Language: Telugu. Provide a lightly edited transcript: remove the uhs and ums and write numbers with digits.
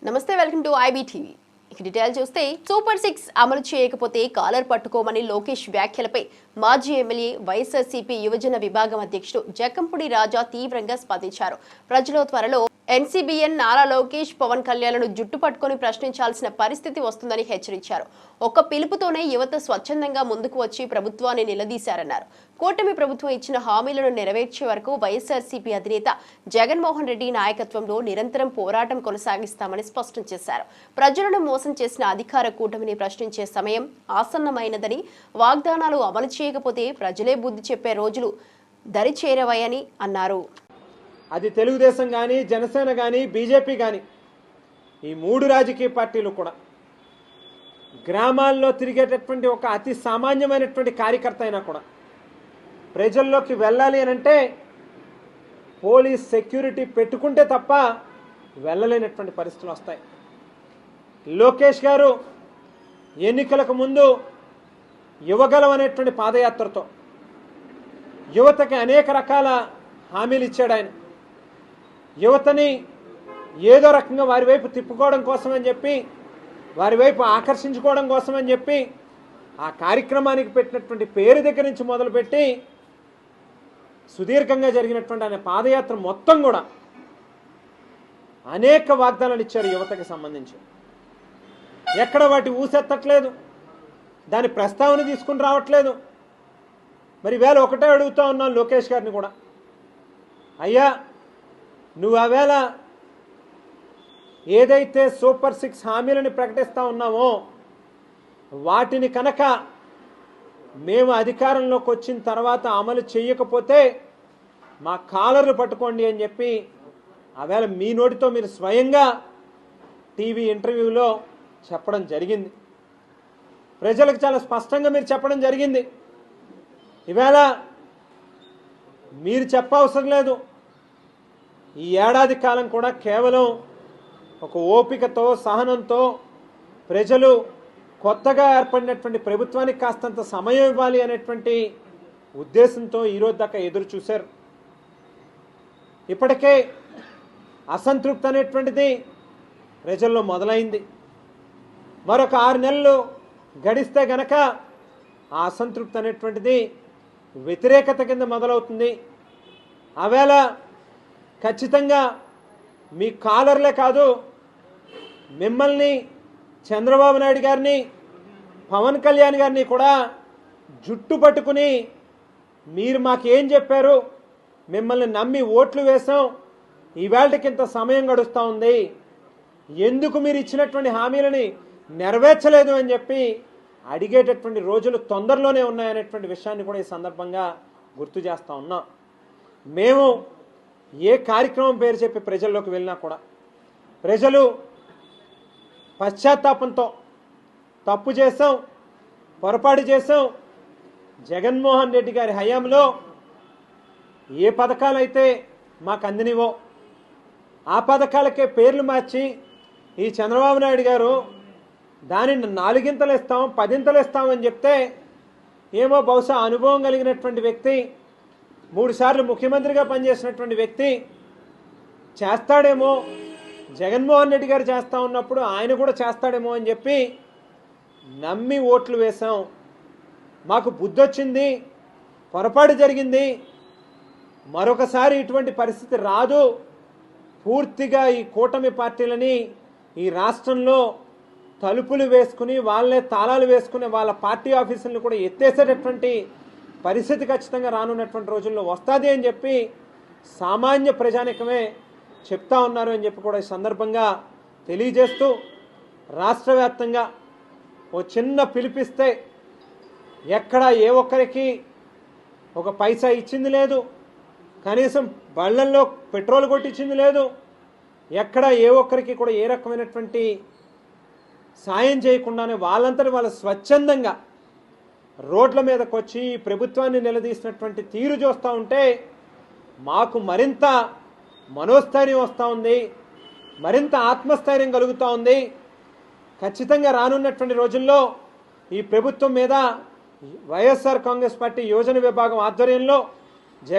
నమస్తే, వెల్కమ్ టు ఐబీటీవీ. ఇక డీటెయిల్ చూస్తే సూపర్ 6 అమలు చేయకపోతే కాలర్ పట్టుకోమని లోకేష్ వ్యాఖ్యలపై మాజీ ఎమ్మెల్యే వైఎస్ఆర్సీపీ యువజన విభాగం అధ్యక్షుడు జకంపూడి రాజా తీవ్రంగా స్పందించారు. ప్రజలు త్వరలో ఎన్సీబీఎన్ నారా లోకేష్ పవన్ కళ్యాణ్ను జుట్టు పట్టుకొని ప్రశ్నించాల్సిన పరిస్థితి వస్తుందని హెచ్చరించారు. ఒక్క పిలుపుతోనే యువత స్వచ్ఛందంగా ముందుకు వచ్చి ప్రభుత్వాన్ని నిలదీశారన్నారు. కూటమి ప్రభుత్వం ఇచ్చిన హామీలను నెరవేర్చే వరకు వైఎస్ఆర్సీపీ అధినేత జగన్మోహన్ రెడ్డి నాయకత్వంలో నిరంతరం పోరాటం కొనసాగిస్తామని స్పష్టం చేశారు. ప్రజలను మోసం చేసిన అధికార కూటమిని ప్రశ్నించే సమయం ఆసన్నమైనదని, వాగ్దానాలు అమలు చేయకపోతే ప్రజలే బుద్ధి చెప్పే రోజులు దరిచేరవని అన్నారు. అది తెలుగుదేశం కానీ, జనసేన కానీ, బీజేపీ కానీ, ఈ మూడు రాజకీయ పార్టీలు కూడా గ్రామాల్లో తిరిగేటటువంటి ఒక అతి సామాన్యమైనటువంటి కార్యకర్త అయినా కూడా ప్రజల్లోకి వెళ్ళాలి అని అంటే పోలీస్ సెక్యూరిటీ పెట్టుకుంటే తప్ప వెళ్ళలేనటువంటి పరిస్థితులు వస్తాయి. లోకేష్ గారు ఎన్నికలకు ముందు యువగలం అనేటువంటి పాదయాత్రతో యువతకి అనేక రకాల హామీలు ఇచ్చాడు. ఆయన యువతని ఏదో రకంగా వారి వైపు తిప్పుకోవడం కోసమని చెప్పి, వారి వైపు ఆకర్షించుకోవడం కోసమని చెప్పి ఆ కార్యక్రమానికి పెట్టినటువంటి పేరు దగ్గర నుంచి మొదలుపెట్టి సుదీర్ఘంగా జరిగినటువంటి ఆయన పాదయాత్ర మొత్తం కూడా అనేక వాగ్దానాలు ఇచ్చారు యువతకి సంబంధించి. ఎక్కడ వాటి ఊసెత్తట్లేదు, దాని ప్రస్తావన తీసుకుని రావట్లేదు. మరి వేళ ఒకటే అడుగుతా ఉన్నాను లోకేష్ గారిని కూడా, అయ్యా నువ్వు ఆవేళ ఏదైతే సూపర్ 6 హామీలను ప్రకటిస్తూ ఉన్నామో వాటిని కనుక మేము అధికారంలోకి వచ్చిన తర్వాత అమలు చేయకపోతే మా కాలర్లు పట్టుకోండి అని చెప్పి ఆవేళ మీ నోటితో మీరు స్వయంగా టీవీ ఇంటర్వ్యూలో చెప్పడం జరిగింది. ప్రజలకు చాలా స్పష్టంగా మీరు చెప్పడం జరిగింది. ఈవేళ మీరు చెప్పవసరం లేదు. ఈ ఏడాది కాలం కూడా కేవలం ఒక ఓపికతో, సహనంతో ప్రజలు కొత్తగా ఏర్పడినటువంటి ప్రభుత్వానికి కాస్తంత సమయం ఇవ్వాలి అనేటువంటి ఉద్దేశంతో ఈరోజు దాకా ఎదురు చూశారు. ఇప్పటికే అసంతృప్తి అనేటువంటిది ప్రజల్లో మొదలైంది. మరొక 6 నెలలు గడిస్తే గనక ఆ అసంతృప్తి అనేటువంటిది వ్యతిరేకత కింద మొదలవుతుంది. ఆవేళ ఖచ్చితంగా మీ కాలర్లే కాదు, మిమ్మల్ని, చంద్రబాబు నాయుడు గారిని, పవన్ కళ్యాణ్ గారిని కూడా జుట్టు పట్టుకుని మీరు మాకేం చెప్పారు, మిమ్మల్ని నమ్మి ఓట్లు వేసాం, ఈవేళకింత సమయం గడుస్తూ ఉంది, ఎందుకు మీరు ఇచ్చినటువంటి హామీలని నెరవేర్చలేదు అని చెప్పి అడిగేటటువంటి రోజులు తొందరలోనే ఉన్నాయనేటువంటి విషయాన్ని కూడా ఈ సందర్భంగా గుర్తు చేస్తూ ఉన్నాం. మేము ఏ కార్యక్రమం పేరు చెప్పి ప్రజల్లోకి వెళ్ళినా కూడా ప్రజలు పశ్చాత్తాపంతో తప్పు చేసాం, పొరపాటు చేసాం, జగన్మోహన్ రెడ్డి గారి హయాంలో ఏ పథకాలైతే మాకు అందినవో ఆ పథకాలకే పేర్లు మార్చి ఈ చంద్రబాబు నాయుడు గారు దానిని 4 ఇస్తాం, 10 ఇస్తామని చెప్తే ఏమో బహుశా అనుభవం కలిగినటువంటి వ్యక్తి, 3 సార్లు ముఖ్యమంత్రిగా పనిచేసినటువంటి వ్యక్తి చేస్తాడేమో, జగన్మోహన్ రెడ్డి గారు చేస్తూ ఉన్నప్పుడు ఆయన కూడా చేస్తాడేమో అని చెప్పి నమ్మి ఓట్లు వేశాం. మాకు బుద్ధి వచ్చింది, పొరపాటు జరిగింది, మరొకసారి ఇటువంటి పరిస్థితి రాదు, పూర్తిగా ఈ కూటమి పార్టీలని ఈ రాష్ట్రంలో తలుపులు వేసుకుని వాళ్ళే తాళాలు వేసుకుని వాళ్ళ పార్టీ ఆఫీసులను కూడా ఎత్తేసేటటువంటి పరిస్థితి ఖచ్చితంగా రానున్నటువంటి రోజుల్లో వస్తుంది అని చెప్పి సామాన్య ప్రజానికమే చెప్తా ఉన్నారు అని చెప్పి కూడా ఈ సందర్భంగా తెలియజేస్తూ, రాష్ట్ర వ్యాప్తంగా ఓ చిన్న పిలిపిస్తే ఎక్కడ ఏ ఒక్కరికి ఒక పైసా ఇచ్చింది లేదు, కనీసం బళ్ళల్లో పెట్రోల్ కొట్టించింది లేదు, ఎక్కడ ఏ ఒక్కరికి కూడా ఏ రకమైనటువంటి సాయం చేయకుండానే వాళ్ళంతటి వాళ్ళ స్వచ్ఛందంగా రోడ్ల మీదకి వచ్చి ప్రభుత్వాన్ని నిలదీసినటువంటి తీరు చూస్తూ ఉంటే మాకు మరింత మనోస్థైర్యం వస్తూ ఉంది, మరింత ఆత్మస్థైర్యం కలుగుతూ ఉంది. ఖచ్చితంగా రానున్నటువంటి రోజుల్లో ఈ ప్రభుత్వం మీద వైఎస్ఆర్ కాంగ్రెస్ పార్టీ యువజన విభాగం ఆధ్వర్యంలో